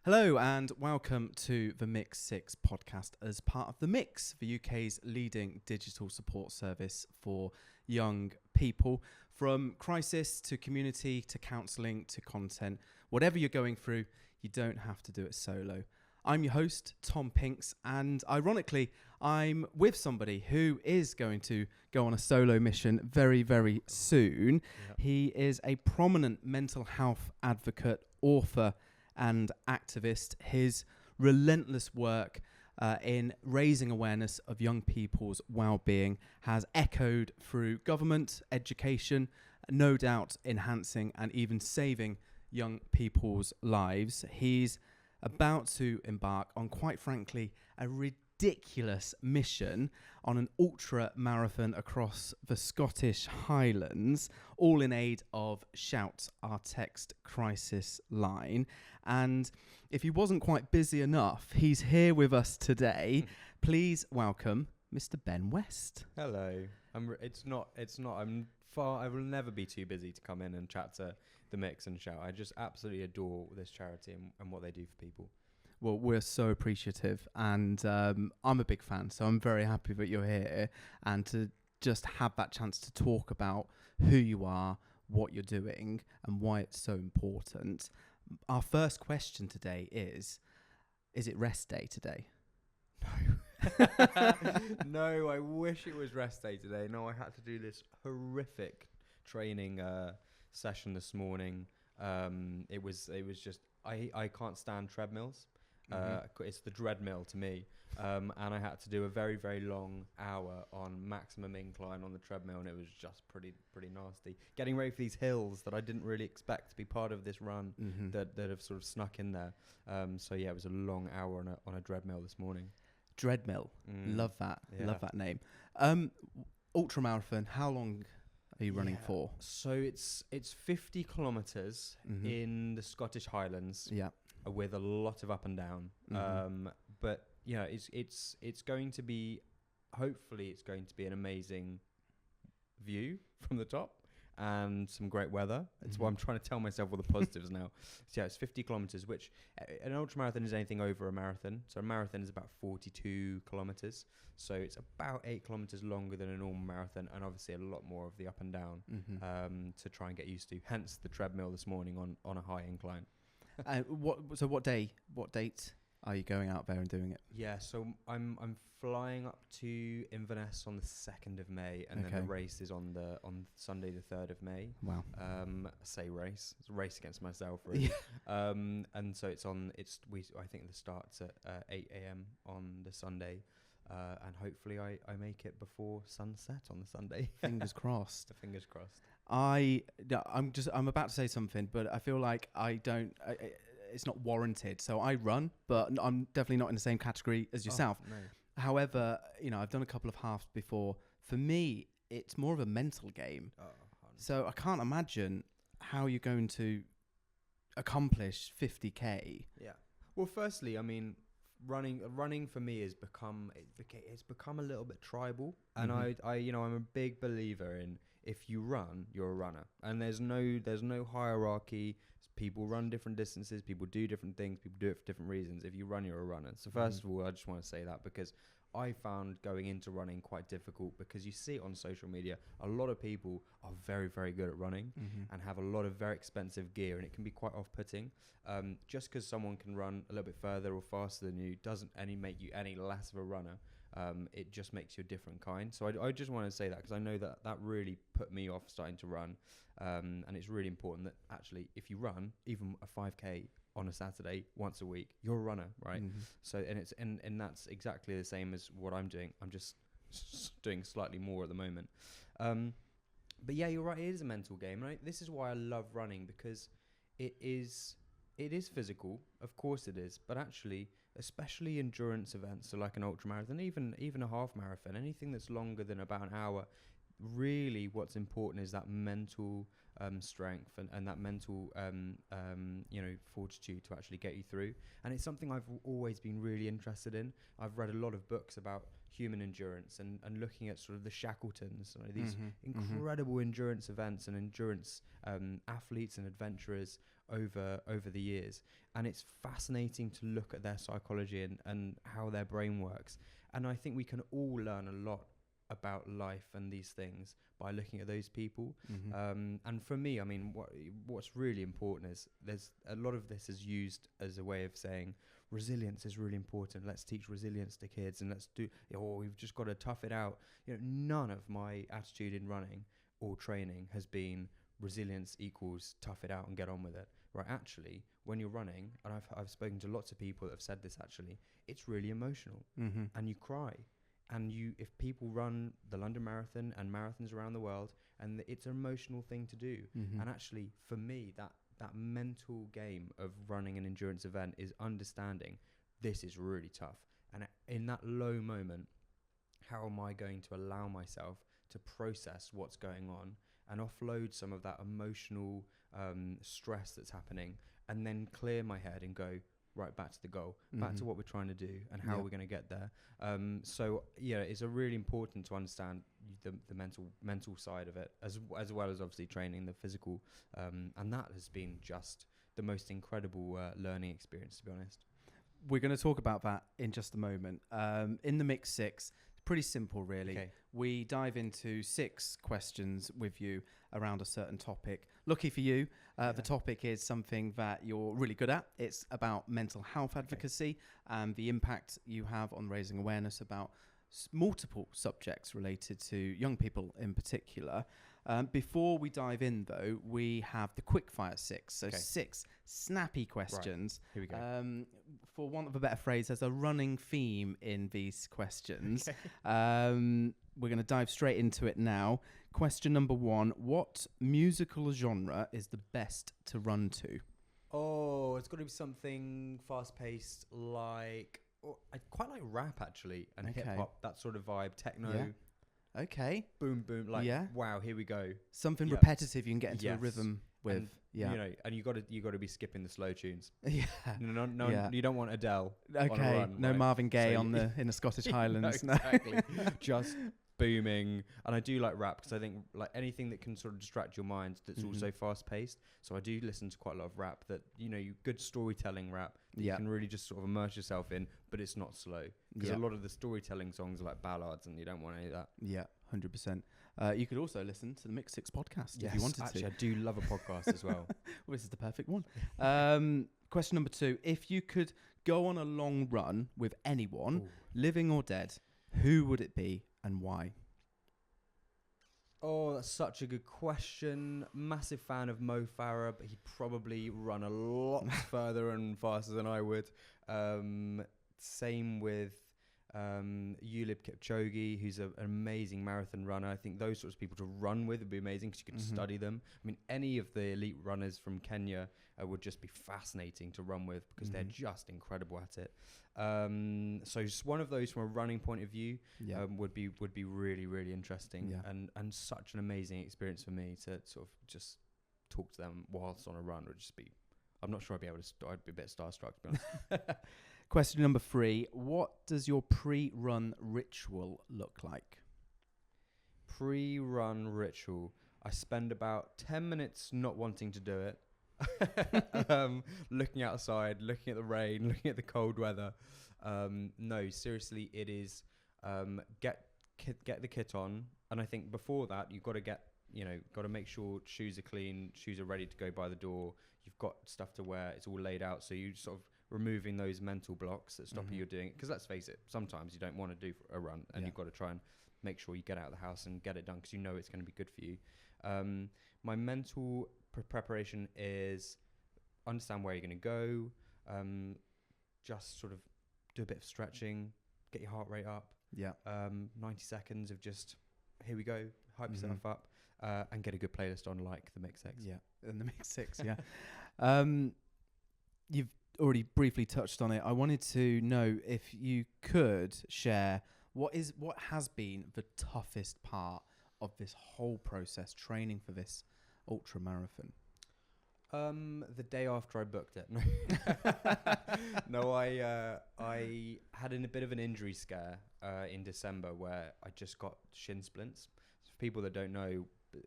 Hello and welcome to the Mix 6 podcast as part of The Mix, the UK's leading digital support service for young people. From crisis to community to counselling to content, whatever you're going through, you don't have to do it solo. I'm your host, Tom Pinks, and ironically, I'm with somebody who is going to go on a solo mission very, very soon. Yep. He is a prominent mental health advocate, author, and activist. His relentless work in raising awareness of young people's well-being has echoed through government, education, no doubt enhancing and even saving young people's lives. He's about to embark on, quite frankly, a ridiculous mission on an ultramarathon across the Scottish Highlands, all in aid of Shout, our text crisis line. And if he wasn't quite busy enough, he's here with us today. Please welcome Mr. Ben West. Hello. I'm I will never be too busy to come in and chat to the Mix and Shout. I just absolutely adore this charity and what they do for people. Well, we're so appreciative, and I'm a big fan, so I'm very happy that you're here and to just have that chance to talk about who you are, what you're doing, and why it's so important. Our first question today is it rest day today? No. No, I wish it was rest day today. No, I had to do this horrific training session this morning. It was just, I can't stand treadmills. It's the dreadmill to me. And I had to do a very, very long hour on maximum incline on the treadmill, and it was just pretty nasty. Getting ready for these hills that I didn't really expect to be part of this run that have sort of snuck in there. So yeah, it was a long hour on a dreadmill this morning. Dreadmill. Love that. Yeah. Love that name. Ultramarathon, how long are you running for? So it's 50 kilometers in the Scottish Highlands. Yeah. With a lot of up and down. But you know, it's going to be, hopefully it's going to be an amazing view from the top and some great weather. That's why I'm trying to tell myself all the positives now. So yeah, it's 50 kilometers, which an ultramarathon is anything over a marathon. So a marathon is about 42 kilometers. So it's about 8 kilometers longer than a normal marathon, and obviously a lot more of the up and down to try and get used to. Hence the treadmill this morning on a high incline. What date are you going out there and doing it? Yeah, so I'm flying up to Inverness on the 2nd of May, and then the race is on Sunday the 3rd of May. Wow. I say race. It's a race against myself, really. And so I think the start's at 8 a.m. on the Sunday. And hopefully I make it before sunset on the Sunday. Fingers crossed. Fingers crossed. I'm about to say something, but I feel like it's not warranted. So I run, but I'm definitely not in the same category as yourself. No. However, I've done a couple of halves before. For me, it's more of a mental game. So I can't imagine how you're going to accomplish 50k. Yeah. Well, firstly, I mean, running for me has become a little bit tribal, and I'm a big believer in, if you run, you're a runner, and there's no hierarchy. People run different distances, people do different things, people do it for different reasons. If you run, you're a runner. So first of all, I just want to say that, because I found going into running quite difficult, because you see it on social media, a lot of people are very, very good at running and have a lot of very expensive gear, and it can be quite off-putting. Just because someone can run a little bit further or faster than you doesn't make you any less of a runner. It just makes you a different kind. So I just want to say that, because I know that really put me off starting to run. And it's really important that actually, if you run even a 5k on a Saturday once a week, you're a runner, right? So and that's exactly the same as what I'm doing. I'm just doing slightly more at the moment. But yeah, you're right. It is a mental game, right? This is why I love running, because it is physical, of course it is, but actually, especially endurance events, so like an ultramarathon, even a half marathon, anything that's longer than about an hour, really what's important is that mental strength and that mental fortitude to actually get you through. And it's something I've always been really interested in. I've read a lot of books about human endurance and looking at sort of the Shackletons, these incredible endurance events and endurance athletes and adventurers over the years. And it's fascinating to look at their psychology and how their brain works. And I think we can all learn a lot about life and these things by looking at those people. And for me, I mean, what's really important is there's a lot of this is used as a way of saying resilience is really important. Let's teach resilience to kids, and we've just got to tough it out. None of my attitude in running or training has been resilience equals tough it out and get on with it. Right? Actually, when you're running, and I've spoken to lots of people that have said this, actually, it's really emotional, and you cry. And if people run the London Marathon and marathons around the world, and it's an emotional thing to do. And actually, for me, that mental game of running an endurance event is understanding this is really tough. And in that low moment, how am I going to allow myself to process what's going on and offload some of that emotional stress that's happening, and then clear my head and go, right, back to the goal, back to what we're trying to do and how we're going to get there. So it's a really important to understand the mental side of it, as well as obviously training the physical. And that has been just the most incredible learning experience, to be honest. We're going to talk about that in just a moment. In the Mix 6, pretty simple, really. Okay. We dive into 6 questions with you around a certain topic. Lucky for you, the topic is something that you're really good at. It's about mental health advocacy and the impact you have on raising awareness about multiple subjects related to young people in particular. Before we dive in, though, we have the quickfire 6. So 6 snappy questions. Right. Here we go. For want of a better phrase, there's a running theme in these questions. We're going to dive straight into it now. Question number 1. What musical genre is the best to run to? Oh, it's got to be something fast-paced I quite like rap, actually, and hip-hop, that sort of vibe, techno. Yeah. Okay. Boom, boom, wow, here we go. Something repetitive you can get into a rhythm with. And you got to be skipping the slow tunes. No, you don't want Adele. Okay, on a run, no right? Marvin Gaye in the Scottish Highlands. No, exactly. Just booming. And I do like rap because I think like anything that can sort of distract your mind that's also fast paced. So I do listen to quite a lot of rap that good storytelling rap that you can really just sort of immerse yourself in, but it's not slow because a lot of the storytelling songs are like ballads, and you don't want any of that. Yeah, 100%. You could also listen to the Mix 6 podcast if you wanted actually, to. I do love a podcast as well. This is the perfect one. Question number 2. If you could go on a long run with anyone, living or dead, who would it be and why? Oh, that's such a good question. Massive fan of Mo Farah, but he'd probably run a lot further and faster than I would. Same with Ulib Kipchoge, who's an amazing marathon runner. I think those sorts of people to run with would be amazing because you could study them. I mean, any of the elite runners from Kenya would just be fascinating to run with because they're just incredible at it. So just one of those from a running point of view would be really, really interesting and such an amazing experience for me to sort of just talk to them whilst on a run would just be. I'm not sure I'd be able to. I'd be a bit starstruck, to be honest. Question number 3. What does your pre-run ritual look like? Pre-run ritual. I spend about 10 minutes not wanting to do it. Looking outside, looking at the rain, looking at the cold weather. No, seriously, it is get the kit on. And I think before that, you've got to make sure shoes are clean, shoes are ready to go by the door. You've got stuff to wear. It's all laid out. So you sort of removing those mental blocks that stop you doing it. Because let's face it, sometimes you don't want to do a run and you've got to try and make sure you get out of the house and get it done because you know it's going to be good for you. My mental preparation is understand where you're going to go, just sort of do a bit of stretching, get your heart rate up. 90 seconds of just, here we go, hype yourself up, and get a good playlist on like the Mix 6. Yeah, and the Mix 6, You've already briefly touched on it. I wanted to know if you could share what has been the toughest part of this whole process, training for this ultra marathon? The day after I booked it. No, I had a bit of an injury scare in December where I just got shin splints. So for people that don't know,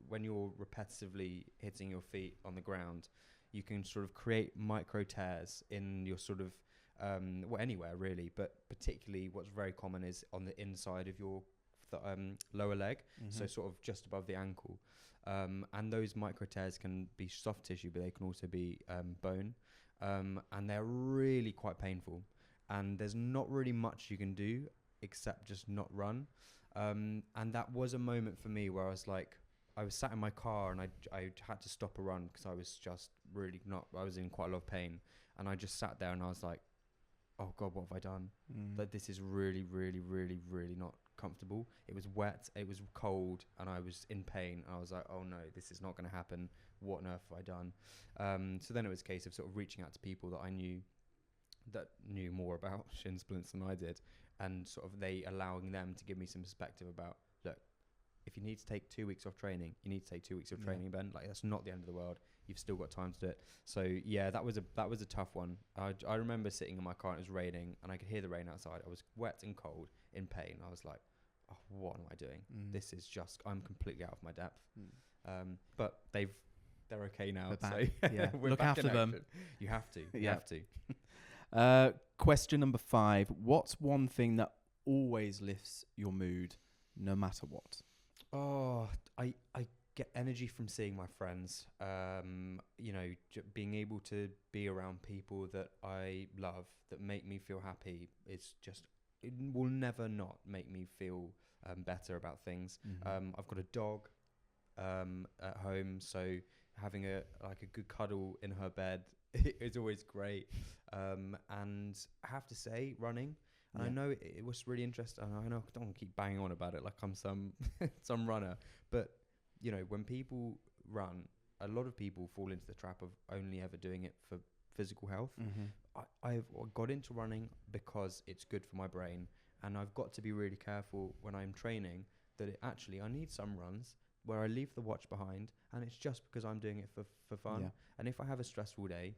when you're repetitively hitting your feet on the ground, you can sort of create micro tears in your sort of well, anywhere really, but particularly what's very common is on the inside of your lower leg, so sort of just above the ankle. And those micro tears can be soft tissue, but they can also be bone. And they're really quite painful. And there's not really much you can do except just not run. And that was a moment for me where I was like, I was sat in my car and I had to stop a run because I was just really I was in quite a lot of pain. And I just sat there and I was like, oh God, what have I done? Like, this is really, really, really, really not comfortable. It was wet, it was cold, and I was in pain. And I was like, oh no, this is not going to happen. What on earth have I done? So then it was a case of sort of reaching out to people that I knew that knew more about shin splints than I did, and sort of they allowing them to give me some perspective about, look, if you need to take 2 weeks off training, you need to take 2 weeks of training, Ben. Like, that's not the end of the world. You've still got time to do it. So yeah, that was a tough one. I remember sitting in my car and it was raining and I could hear the rain outside. I was wet and cold, in pain. I was like, oh, what am I doing? This is just, I'm completely out of my depth. But they're okay now. So Yeah. we're Look back after in them. action. You have to. You have to. Question number 5. What's one thing that always lifts your mood, no matter what? Oh, I get energy from seeing my friends. Being able to be around people that I love, that make me feel happy, is just, it will never not make me feel better about things. I've got a dog at home, so having a good cuddle in her bed is always great. And I have to say, running. And I know it was really interesting. I know I don't want to keep banging on about it like I'm some runner, but when people run, a lot of people fall into the trap of only ever doing it for physical health. I've got into running because it's good for my brain, and I've got to be really careful when I'm training that I need some runs where I leave the watch behind, and it's just because I'm doing it for fun. Yeah. And if I have a stressful day,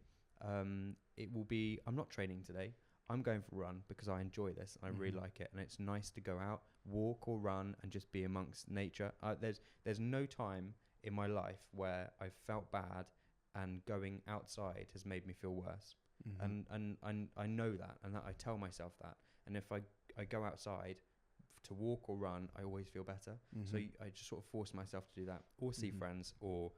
it will be, I'm not training today. I'm going for a run because I enjoy this and I really like it, and it's nice to go out, walk or run and just be amongst nature. There's no time in my life where I've felt bad and going outside has made me feel worse. And I know that, and that I tell myself that. And if I go outside to walk or run, I always feel better. So I just sort of force myself to do that, or see friends, or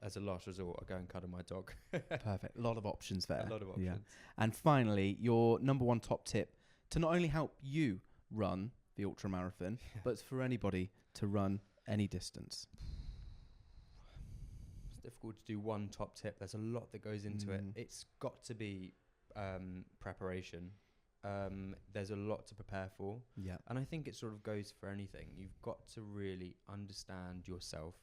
as a last resort, I go and cuddle my dog. Perfect. A lot of options there. A lot of options. Yeah. And finally, your number one top tip to not only help you run the ultramarathon, but for anybody to run any distance. It's difficult to do one top tip. There's a lot that goes into it. It's got to be preparation. There's a lot to prepare for. Yeah. And I think it sort of goes for anything. You've got to really understand yourself,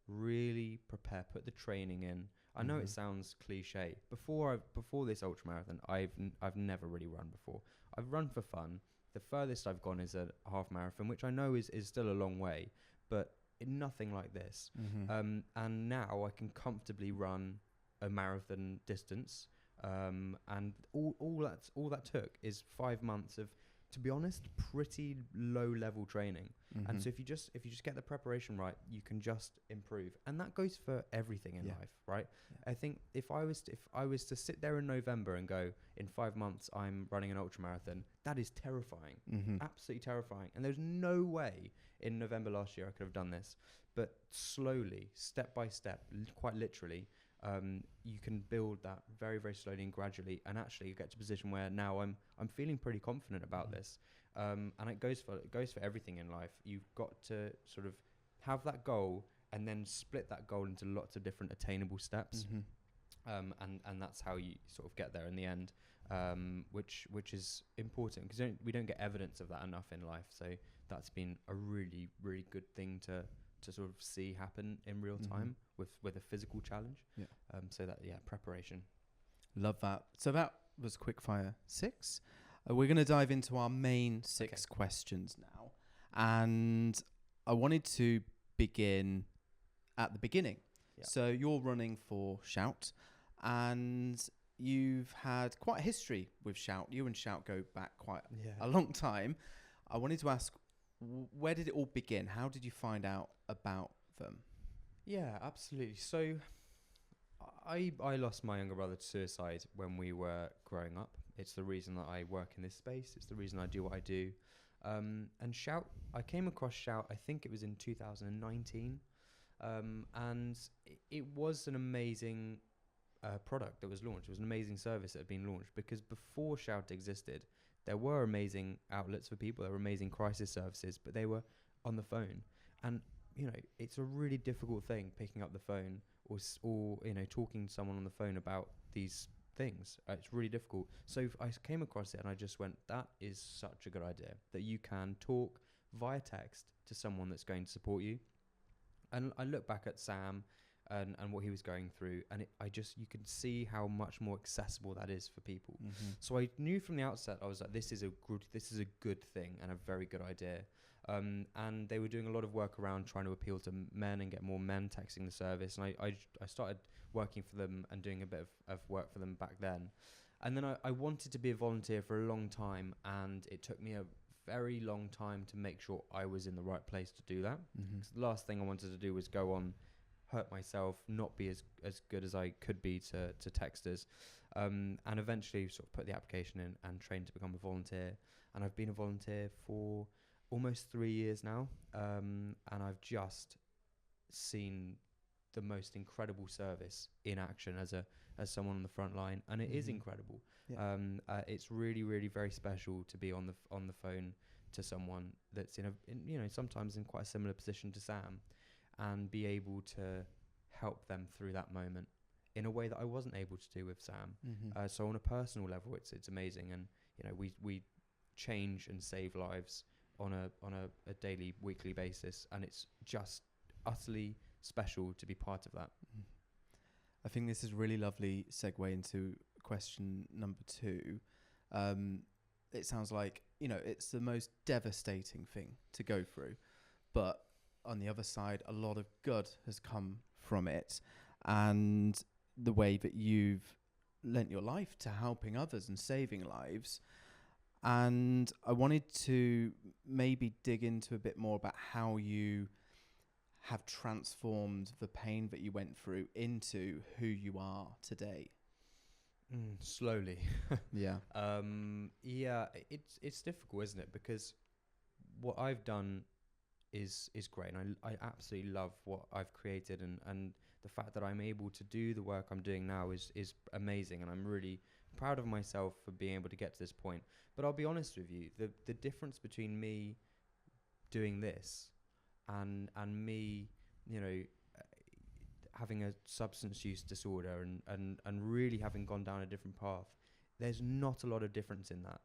really prepare, put the training in. I know it sounds cliche. Before this ultramarathon, I've never really run before. I've run for fun. The furthest I've gone is a half marathon, which I know is still a long way, but nothing like this. And now I can comfortably run a marathon distance. And all that took is 5 months of, to be honest, pretty low level training. And so if you just get the preparation right, you can just improve. And that goes for everything in life, right? I think if I was to sit there in November and go, in 5 months I'm running an ultramarathon, that is terrifying. Absolutely terrifying. And there's no way in November last year I could have done this. But slowly, step by step, quite literally, you can build that very, very slowly and gradually, and actually you get to a position where now I'm feeling pretty confident about this. And it goes for everything in life. You've got to sort of have that goal and then split that goal into lots of different attainable steps. And that's how you sort of get there in the end, which is important, because we don't get evidence of that enough in life. So that's been a really, really good thing to sort of see happen in real time with a physical challenge. So that, preparation. Love that. So that was quickfire 6. We're going to dive into our main 6 questions now. And I wanted to begin at the beginning. Yeah. So you're running for Shout, and you've had quite a history with Shout. You and Shout go back quite a long time. I wanted to ask, where did it all begin? How did you find out about them? Yeah, absolutely. So I lost my younger brother to suicide when we were growing up. It's the reason that I work in this space. It's the reason I do what I do. And Shout, I came across Shout, I think it was in 2019. And it was an amazing product that was launched. It was an amazing service that had been launched, because before Shout existed, there were amazing outlets for people. There were amazing crisis services, but they were on the phone. And, you know, it's a really difficult thing picking up the phone or you know, talking to someone on the phone about these things. It's really difficult. So I came across it and I just went, that is such a good idea, that you can talk via text to someone that's going to support you. And I look back at Sam and what he was going through, and you can see how much more accessible that is for people. Mm-hmm. So I knew from the outset, I was like, this is a good thing and a very good idea. And they were doing a lot of work around trying to appeal to men and get more men texting the service. And I started working for them and doing a bit of work for them back then. And then I wanted to be a volunteer for a long time, and it took me a very long time to make sure I was in the right place to do that. Mm-hmm. 'Cause the last thing I wanted to do was go on, hurt myself, not be as good as I could be to texters, and eventually sort of put the application in and trained to become a volunteer. And I've been a volunteer for almost 3 years now, and I've just seen the most incredible service in action as someone on the front line, and it is incredible. Yeah. It's really, really very special to be on the phone to someone that's in you know, sometimes in quite a similar position to Sam, and be able to help them through that moment in a way that I wasn't able to do with Sam. Mm-hmm. So on a personal level, it's amazing, and you know, we change and save lives on a daily, weekly basis, and it's just utterly special to be part of that. I think this is a really lovely segue into question number 2. It sounds like, you know, it's the most devastating thing to go through, but on the other side, a lot of good has come from it, and the way that you've lent your life to helping others and saving lives. And I wanted to maybe dig into a bit more about how you have transformed the pain that you went through into who you are today. Slowly. Yeah. Yeah, it's difficult, isn't it? Because what I've done is great, and I absolutely love what I've created, and the fact that I'm able to do the work I'm doing now is amazing, and I'm really proud of myself for being able to get to this point. But I'll be honest with you, the difference between me doing this and me, you know, having a substance use disorder and really having gone down a different path, there's not a lot of difference in that.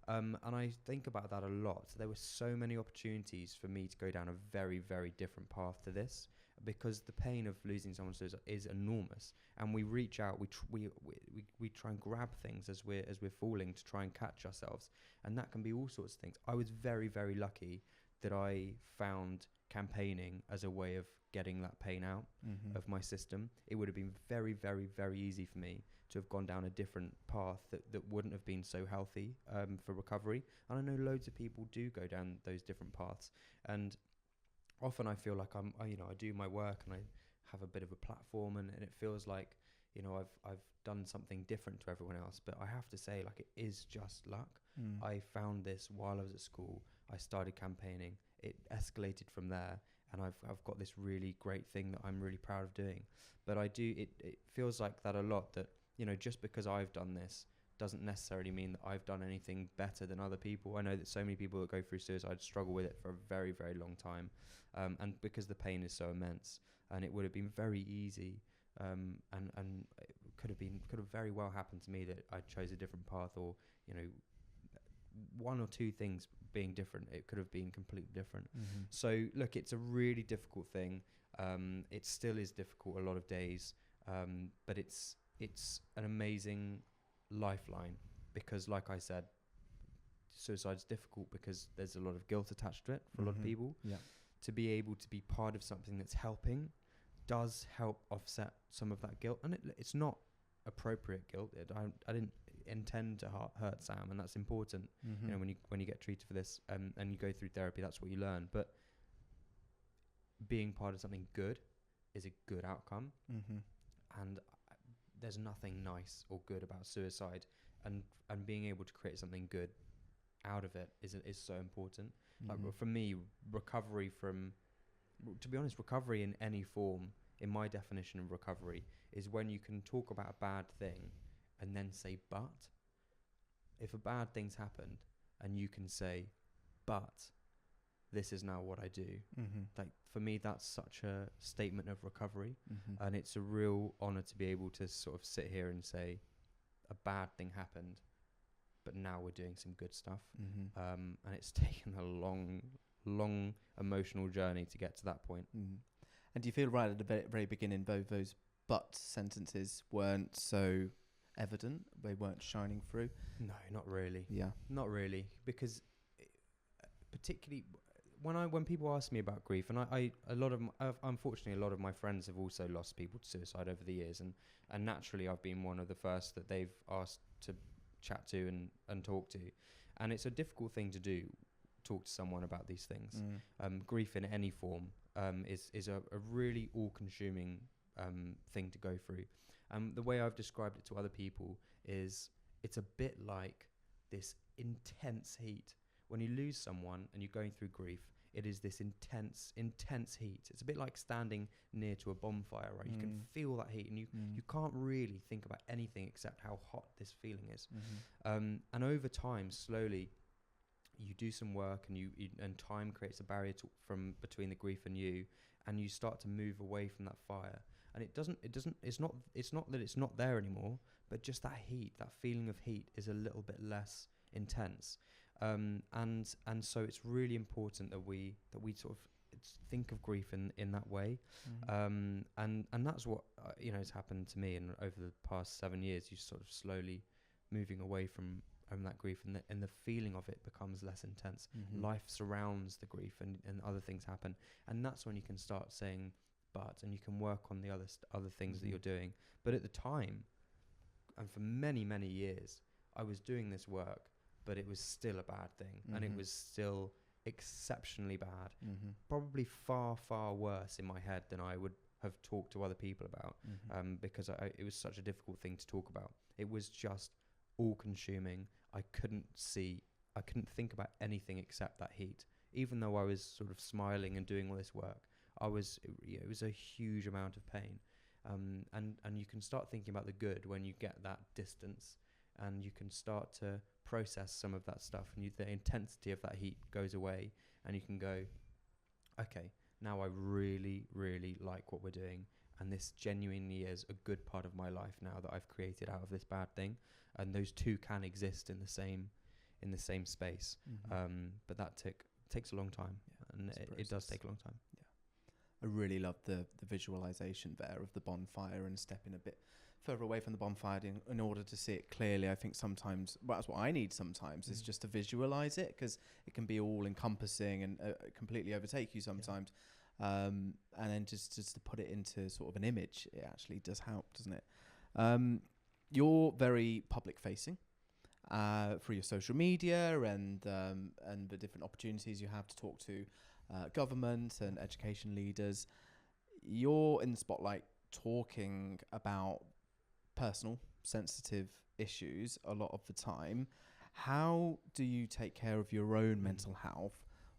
And I think about that a lot. There were so many opportunities for me to go down a very, very different path to this, because the pain of losing someone is enormous, and we reach out, we try and grab things as we're falling to try and catch ourselves, and that can be all sorts of things. I was very, very lucky that I found campaigning as a way of getting that pain out of my system. It would have been very, very, very easy for me to have gone down a different path that wouldn't have been so healthy for recovery. And I know loads of people do go down those different paths. And often I feel like I do my work and I have a bit of a platform, and it feels like, you know, I've done something different to everyone else. But I have to say, like, it is just luck. I found this while I was at school. I started campaigning. It escalated from there, and I've got this really great thing that I'm really proud of doing. But it feels like that a lot, that, you know, just because I've done this doesn't necessarily mean that I've done anything better than other people. I know that so many people that go through suicide struggle with it for a very, very long time, and because the pain is so immense, and it would have been very easy, and it could have very well happened to me that I chose a different path, or, you know, one or two things being different, it could have been completely different. So look, it's a really difficult thing. It still is difficult a lot of days, but it's an amazing lifeline, because, like I said, suicide's difficult because there's a lot of guilt attached to it for a lot of people. Yeah. To be able to be part of something that's helping does help offset some of that guilt, and it's not appropriate guilt. I didn't intend to hurt Sam, and that's important. Mm-hmm. You know, when you get treated for this, and you go through therapy, that's what you learn. But being part of something good is a good outcome, Mm-hmm. and there's nothing nice or good about suicide, and being able to create something good out of it is so important. Mm-hmm. Like for me, to be honest, recovery in any form, in my definition of recovery, is when you can talk about a bad thing and then say, but if a bad thing's happened and you can say, but this is now what I do. Mm-hmm. Like for me, that's such a statement of recovery. Mm-hmm. And it's a real honor to be able to sort of sit here and say a bad thing happened, but now we're doing some good stuff. Mm-hmm. And it's taken a long emotional journey to get to that point. Mm. And do you feel right at the very beginning, both those but sentences weren't so evident? They weren't shining through? No, not really. Yeah. Not really. Because particularly when people ask me about grief, and unfortunately, a lot of my friends have also lost people to suicide over the years. And naturally, I've been one of the first that they've asked to chat to and talk to. And it's a difficult thing to do, talk to someone about these things. Grief in any form is a really all-consuming thing to go through. The way I've described it to other people is it's a bit like this intense heat. When you lose someone and you're going through grief, it is this intense heat. It's a bit like standing near to a bonfire, right? You can feel that heat, and you can't really think about anything except how hot this feeling is. Mm-hmm. And over time, slowly, you do some work, and time creates a barrier from between the grief and you start to move away from that fire. And it's not that it's not there anymore, but just that heat, that feeling of heat is a little bit less intense. And so it's really important that we sort of think of grief in that way. Mm-hmm. And that's what has happened to me. And over the past 7 years, you sort of slowly moving away from that grief, and the feeling of it becomes less intense. Mm-hmm. Life surrounds the grief, and other things happen, and that's when you can start saying and you can work on the other things that you're doing. But at the time, and for many years, I was doing this work, but it was still a bad thing, and it was still exceptionally bad. Probably far worse in my head than I would have talked to other people about, because it was such a difficult thing to talk about. It was just all-consuming. I couldn't think about anything except that heat. Even though I was sort of smiling and doing all this work, it was a huge amount of pain. And you can start thinking about the good when you get that distance, and you can start to process some of that stuff, and the intensity of that heat goes away, and you can go, okay, now I really like what we're doing, and this genuinely is a good part of my life now that I've created out of this bad thing. And those two can exist in the same space. But that takes a long time, and it does take a long time. I really love the visualization there of the bonfire and stepping a bit further away from the bonfire in order to see it clearly. I think sometimes, well, that's what I need sometimes, is just to visualize it, because it can be all encompassing and completely overtake you sometimes. And then just to put it into sort of an image, it actually does help, doesn't it? You're very public facing through your social media and the different opportunities you have to talk to government and education leaders. You're in the spotlight talking about personal, sensitive issues a lot of the time. How do you take care of your own mental health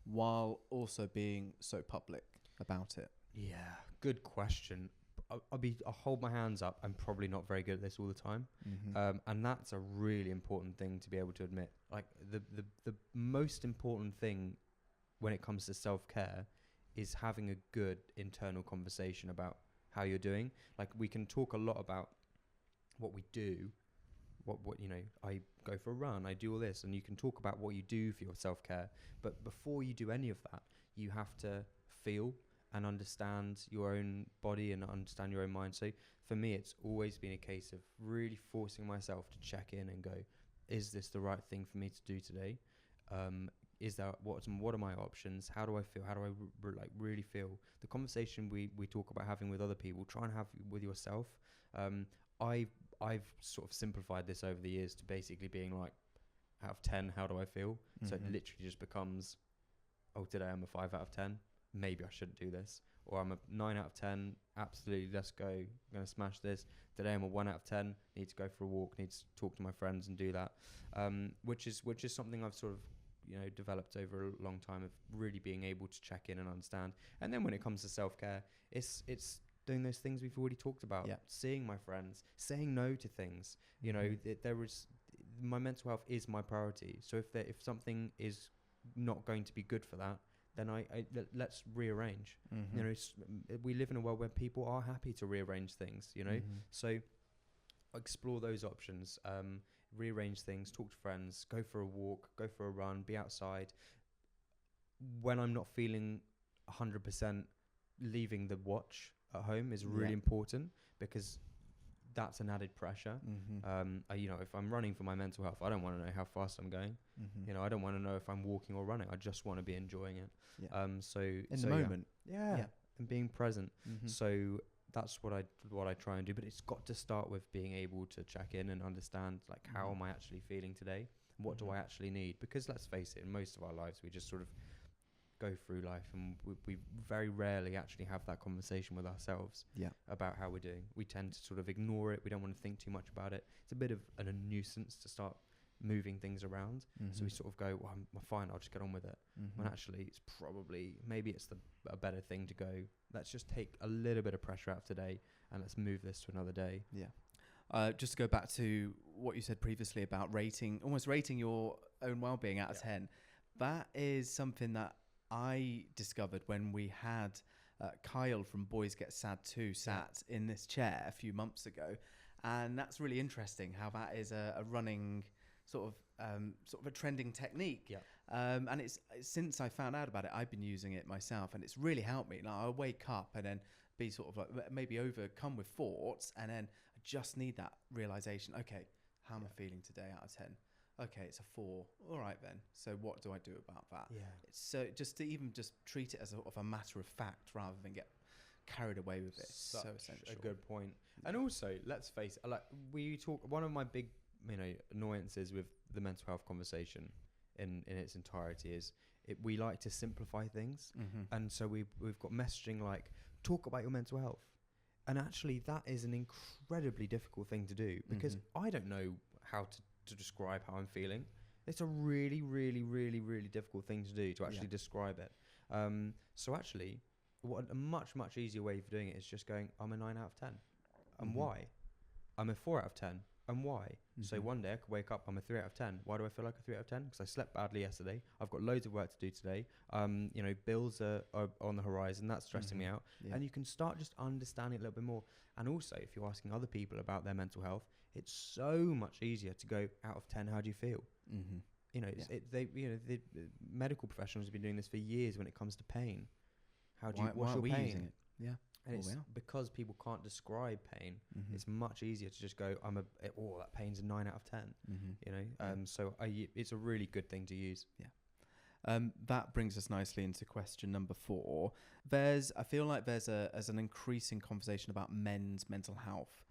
while also being so public about it? Yeah, good question. I'll hold my hands up. I'm probably not very good at this all the time. And that's a really important thing to be able to admit. Like the most important thing when it comes to self-care is having a good internal conversation about how you're doing. Like, we can talk a lot about what we do, what I go for a run, I do all this, and you can talk about what you do for your self-care. But before you do any of that, you have to feel and understand your own body and understand your own mind. So for me, it's always been a case of really forcing myself to check in and go, is this the right thing for me to do today? what are my options? How do I feel? How do I really feel? The conversation we talk about having with other people, try and have with yourself. I've sort of simplified this over the years to basically being like, out of 10, how do I feel? So it literally just becomes, oh, today I'm a 5 out of 10. Maybe I shouldn't do this. Or I'm a 9 out of 10. Absolutely, let's go. I'm going to smash this. Today I'm a 1 out of 10. Need to go for a walk. Need to talk to my friends and do that. Which is something I've sort of, developed over a long time, of really being able to check in and understand. And then when it comes to self-care, it's doing those things we've already talked about. Yeah. Seeing my friends, saying no to things. My mental health is my priority. So if something is not going to be good for that, then let's rearrange. We live in a world where people are happy to rearrange things, so explore those options, rearrange things, talk to friends, go for a walk, go for a run, be outside. When I'm not feeling 100%, leaving the watch at home is really important, because that's an added pressure. If I'm running for my mental health, I don't want to know how fast I'm going. I don't want to know if I'm walking or running. I just want to be enjoying it. The moment. And being present. So that's what I try and do. But it's got to start with being able to check in and understand, like, how am I actually feeling today? What do I actually need? Because let's face it, in most of our lives, we just sort of go through life, and we very rarely actually have that conversation with ourselves about how we're doing. We tend to sort of ignore it. We don't want to think too much about it. It's a bit of a nuisance to start moving things around. So we sort of go, well, I'm fine, I'll just get on with it. When actually it's probably, maybe it's a better thing to go, let's just take a little bit of pressure out of today and let's move this to another day. Just to go back to what you said previously about almost rating your own well-being out of 10, that is something that I discovered when we had Kyle from Boys Get Sad Too sat in this chair a few months ago, and that's really interesting how that is a running sort of a trending technique. And it's since I found out about it, I've been using it myself, and it's really helped me. Like, I'll wake up and then be sort of like maybe overcome with thoughts, and then I just need that realization. Okay, how am I feeling today out of 10? Okay, it's a 4. All right then. So what do I do about that? It's so just to even just treat it as a matter of fact rather than get carried away with it. Such so essential. A good point. And also, let's face it, like we talk, one of my big annoyances with the mental health conversation in its entirety is we like to simplify things. And so we've got messaging like, talk about your mental health. And actually that is an incredibly difficult thing to do, because I don't know how to describe how I'm feeling. It's a really, really, really, really difficult thing to do, to actually describe it. So actually, what a much, much easier way of doing it is just going, I'm a 9 out of 10. And why? I'm a 4 out of 10. And why? So one day I could wake up, I'm a 3 out of 10. Why do I feel like a 3 out of 10? Because I slept badly yesterday. I've got loads of work to do today. Bills are on the horizon. That's stressing me out. And you can start just understanding it a little bit more. And also, if you're asking other people about their mental health, it's so much easier to go, out of 10, how do you feel? The medical professionals have been doing this for years when it comes to pain. What's your pain? Using it? And it's because people can't describe pain. It's much easier to just go, that pain's a 9 out of 10. So it's a really good thing to use. That brings us nicely into question number 4. I feel like there's an increasing conversation about men's mental health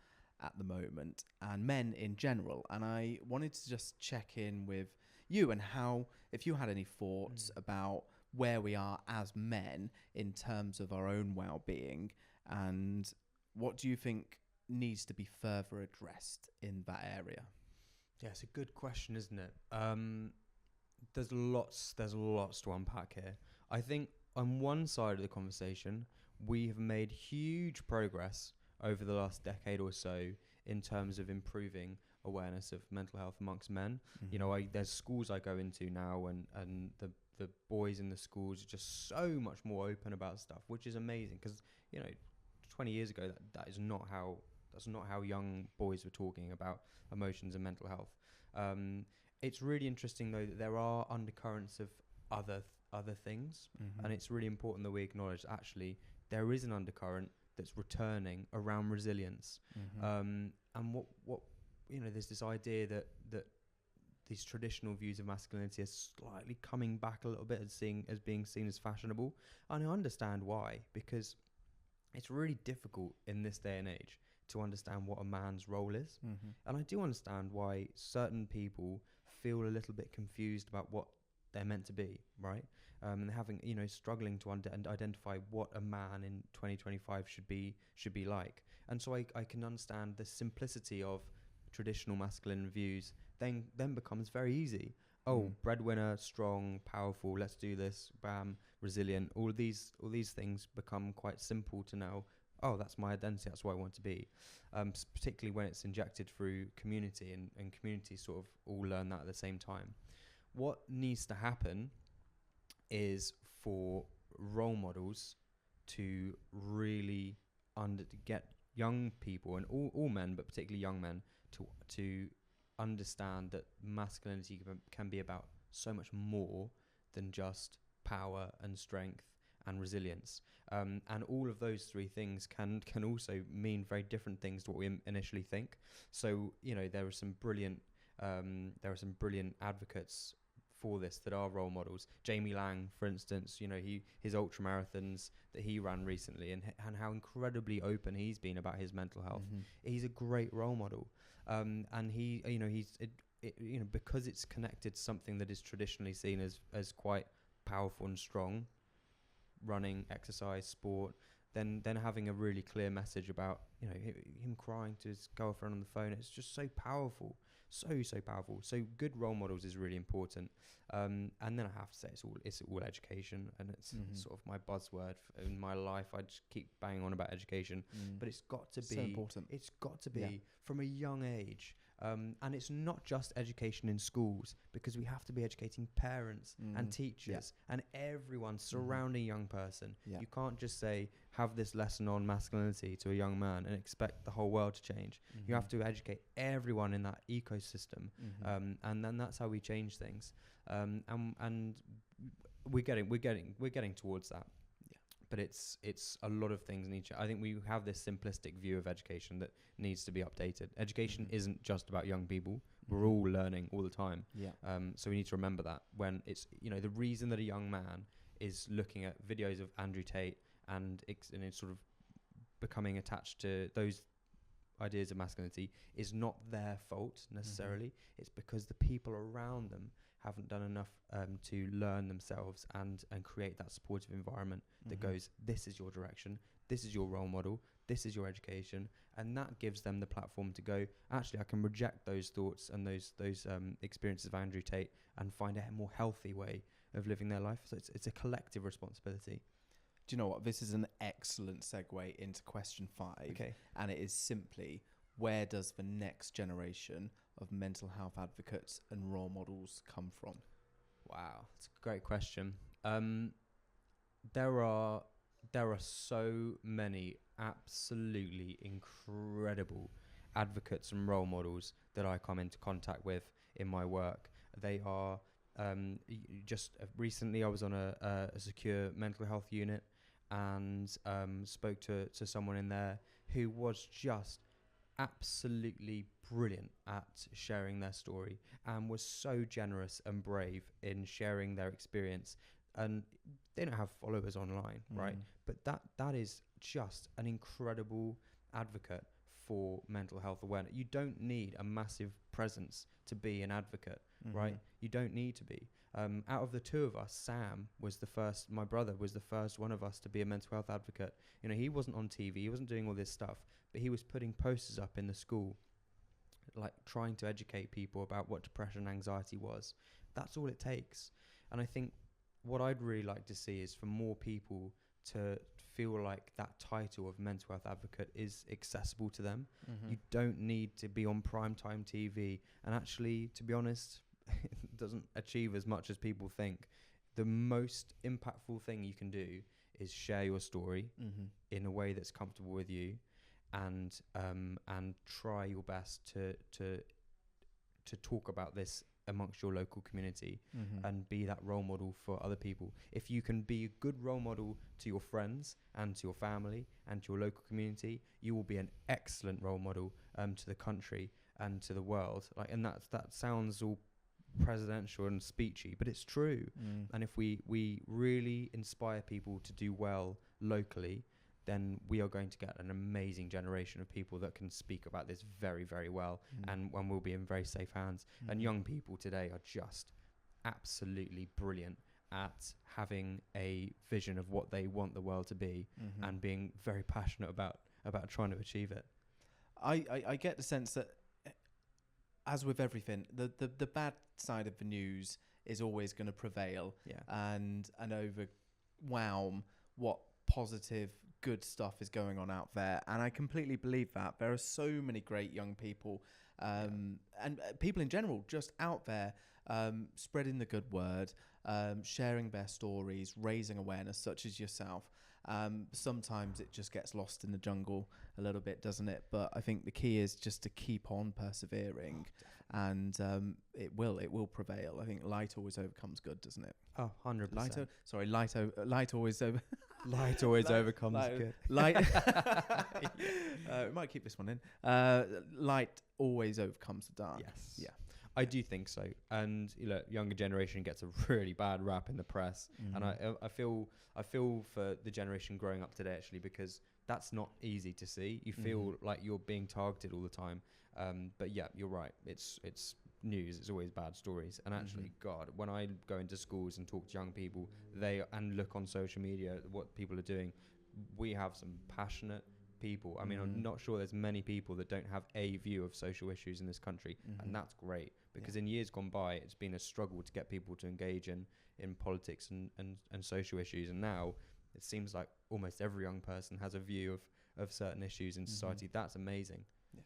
at the moment, and men in general. And I wanted to just check in with you and how, if you had any thoughts about where we are as men in terms of our own well-being, and what do you think needs to be further addressed in that area? Yeah, it's a good question, isn't it? There's lots to unpack here. I think on one side of the conversation, we have made huge progress over the last decade or so in terms of improving awareness of mental health amongst men. There's schools I go into now, and the boys in the schools are just so much more open about stuff, which is amazing, because 20 years ago that's not how young boys were talking about emotions and mental health. It's really interesting though that there are undercurrents of other things, and it's really important that we acknowledge actually there is an undercurrent that's returning around resilience. And what there's this idea that these traditional views of masculinity are slightly coming back a little bit as being seen as fashionable. And I understand why, because it's really difficult in this day and age to understand what a man's role is. And I do understand why certain people feel a little bit confused about what they're meant to be, right? And having, struggling to identify what a man in 2025 should be like. And so I can understand the simplicity of traditional masculine views then becomes very easy. Breadwinner, strong, powerful, let's do this, bam, resilient. All these things become quite simple to know. Oh, that's my identity. That's what I want to be. Particularly when it's injected through community and communities sort of all learn that at the same time. What needs to happen is for role models to really get young people and all men, but particularly young men, to understand that masculinity can be about so much more than just power and strength and resilience. And all of those three things can also mean very different things to what we initially think. So, there are some brilliant advocates for this that are role models. Jamie Lang, for instance, his ultramarathons that he ran recently and how incredibly open he's been about his mental health. He's a great role model. And he's because it's connected to something that is traditionally seen as quite powerful and strong, running, exercise, sport, then having a really clear message about him crying to his girlfriend on the phone. It's just so powerful, so powerful. So good role models is really important. And then I have to say it's all education, and it's sort of my buzzword in my life. I just keep banging on about education, but it's got to be so important. It's got to be from a young age. And it's not just education in schools, because we have to be educating parents and teachers and everyone surrounding a young person. You can't just say, have this lesson on masculinity to a young man and expect the whole world to change. You have to educate everyone in that ecosystem. And then that's how we change things. And we're getting towards that. But it's a lot of things in each. I think we have this simplistic view of education that needs to be updated. Education isn't just about young people. We're all learning all the time. So we need to remember that when it's, the reason that a young man is looking at videos of Andrew Tate and it's sort of becoming attached to those ideas of masculinity is not their fault necessarily. It's because the people around them haven't done enough to learn themselves and create that supportive environment that goes, this is your direction, this is your role model, this is your education, and that gives them the platform to go, actually I can reject those thoughts and those experiences of Andrew Tate and find a more healthy way of living their life. So it's a collective responsibility. Do you know what? This is an excellent segue into question 5. Okay. And it is simply, where does the next generation of mental health advocates and role models come from? Wow, that's a great question. There are so many absolutely incredible advocates and role models that I come into contact with in my work. They are just recently I was on a secure mental health unit and spoke to someone in there who was just absolutely brilliant at sharing their story and was so generous and brave in sharing their experience. And they don't have followers online, right? But that is just an incredible advocate for mental health awareness. You don't need a massive presence to be an advocate, right? You don't need to be. Out of the two of us, Sam was the first, my brother was the first one of us to be a mental health advocate. He wasn't on TV, he wasn't doing all this stuff, but he was putting posters up in the school, like trying to educate people about what depression and anxiety was. That's all it takes. And I think what I'd really like to see is for more people to feel like that title of mental health advocate is accessible to them. You don't need to be on primetime TV. And actually, to be honest, it doesn't achieve as much as people think. The most impactful thing you can do is share your story in a way that's comfortable with you, and try your best to talk about this amongst your local community and be that role model for other people. If you can be a good role model to your friends and to your family and to your local community, you will be an excellent role model to the country and to the world. And that sounds all presidential and speechy, but it's true. And if we really inspire people to do well locally, then we are going to get an amazing generation of people that can speak about this very, very well, and we'll be in very safe hands. And young people today are just absolutely brilliant at having a vision of what they want the world to be, and being very passionate about trying to achieve it. I get the sense that, as with everything, the bad side of the news is always going to prevail, and overwhelm what positive, good stuff is going on out there. And I completely believe that. There are so many great young people, and people in general just out there, spreading the good word, sharing their stories, raising awareness, such as yourself. Sometimes it just gets lost in the jungle a little bit, doesn't it? But I think the key is just to keep on persevering, and it will prevail. I think light always overcomes good, doesn't it? Oh, 100%. Light always over. Light always overcomes good. Light. We might keep this one in. Light always overcomes the dark. Yes. Yeah. I do think so. And younger generation gets a really bad rap in the press, and I feel for the generation growing up today, actually, because that's not easy to see. You feel like you're being targeted all the time. But yeah, you're right. It's news. It's always bad stories. And actually, God, when I go into schools and talk to young people, and look on social media at what people are doing, we have some passionate people. I mean, I'm not sure there's many people that don't have a view of social issues in this country, and that's great, because in years gone by, it's been a struggle to get people to engage in politics and social issues, and now it seems like almost every young person has a view of certain issues in society. That's amazing. Yeah.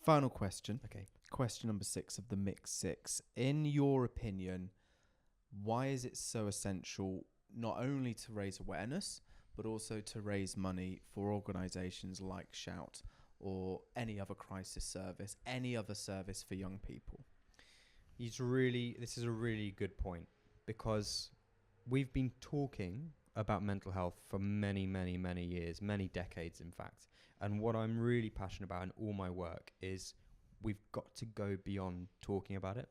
Final question. Okay. Question number 6 of the Mix 6. In your opinion, why is it so essential not only to raise awareness, but also to raise money for organisations like Shout or any other crisis service, any other service for young people? This is a really good point, because we've been talking about mental health for many, many, many years, many decades, in fact. And what I'm really passionate about in all my work is we've got to go beyond talking about it.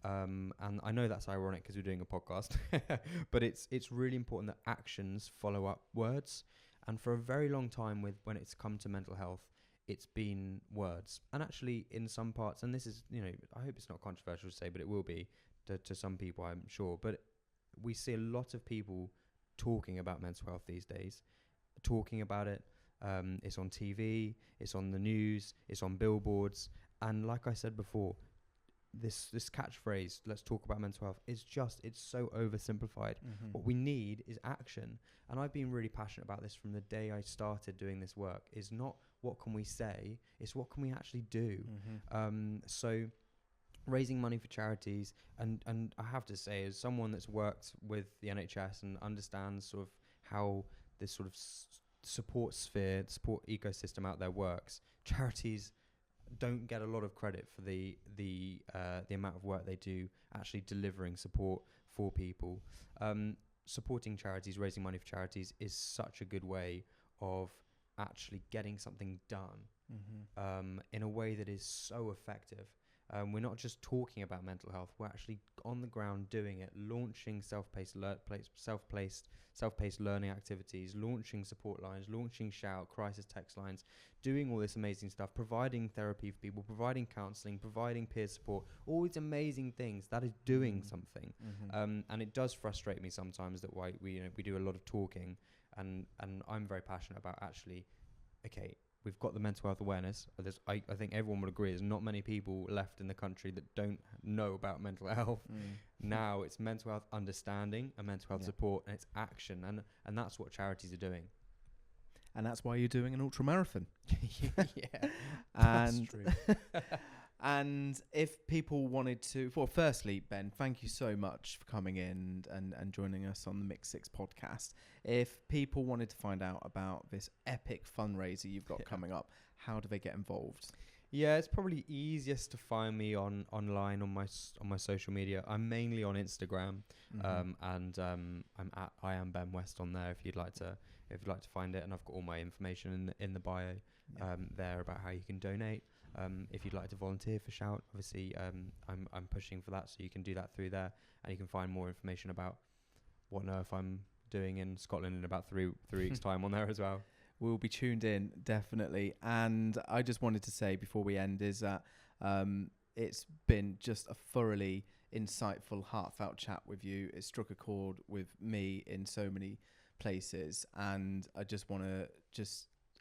And I know that's ironic because we're doing a podcast, but it's really important that actions follow up words. And for a very long time, when it's come to mental health, it's been words. And actually, in some parts, and this is, I hope it's not controversial to say, but it will be to some people, I'm sure. But we see a lot of people talking about mental health these days, talking about it. It's on TV, it's on the news, it's on billboards. And like I said before, this catchphrase, let's talk about mental health, it's so oversimplified. What we need is action. And I've been really passionate about this from the day I started doing this work. Is not what can we say, it's what can we actually do. So raising money for charities, and I have to say, as someone that's worked with the NHS and understands sort of how this sort of support ecosystem out there works, charities don't get a lot of credit for the amount of work they do actually delivering support for people. Supporting charities, raising money for charities is such a good way of actually getting something done in a way that is so effective. We're not just talking about mental health, we're actually on the ground doing it, launching self-paced learning activities, launching support lines, launching Shout, crisis text lines, doing all this amazing stuff, providing therapy for people, providing counselling, providing peer support, all these amazing things. That is doing something. And it does frustrate me sometimes that why we do a lot of talking, and I'm very passionate about actually, okay, we've got the mental health awareness. I think everyone would agree there's not many people left in the country that don't know about mental health. Now it's mental health understanding and mental health support, and it's action, and that's what charities are doing. And that's why you're doing an ultramarathon. Yeah, and that's true. And if people wanted to, well, firstly, Ben, thank you so much for coming in and joining us on the Mix 6 podcast. If people wanted to find out about this epic fundraiser you've got coming up, how do they get involved? Yeah, it's probably easiest to find me online on my social media. I'm mainly on Instagram, and I'm at I am Ben West on there if you'd like to find it, and I've got all my information in the bio there about how you can donate. If you'd like to volunteer for Shout, obviously I'm pushing for that, so you can do that through there, and you can find more information about what on earth I'm doing in Scotland in about three weeks' time on there as well. We'll be tuned in, definitely. And I just wanted to say before we end is that it's been just a thoroughly insightful, heartfelt chat with you. It struck a chord with me in so many places, and I just want to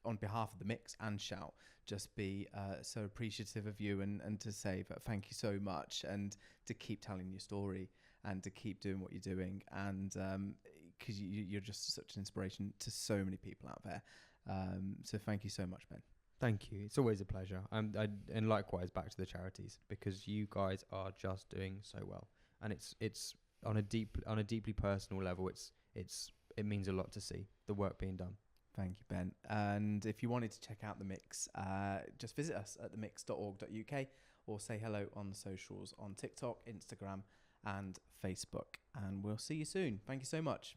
on behalf of the Mix and Shout, just be so appreciative of you and to say that thank you so much, and to keep telling your story and to keep doing what you're doing, and because you're just such an inspiration to so many people out there. So thank you so much, Ben. Thank you. It's always a pleasure. And likewise back to the charities, because you guys are just doing so well, and it's on a deeply personal level. It means a lot to see the work being done. Thank you, Ben. And if you wanted to check out The Mix, just visit us at themix.org.uk or say hello on the socials on TikTok, Instagram and Facebook. And we'll see you soon. Thank you so much.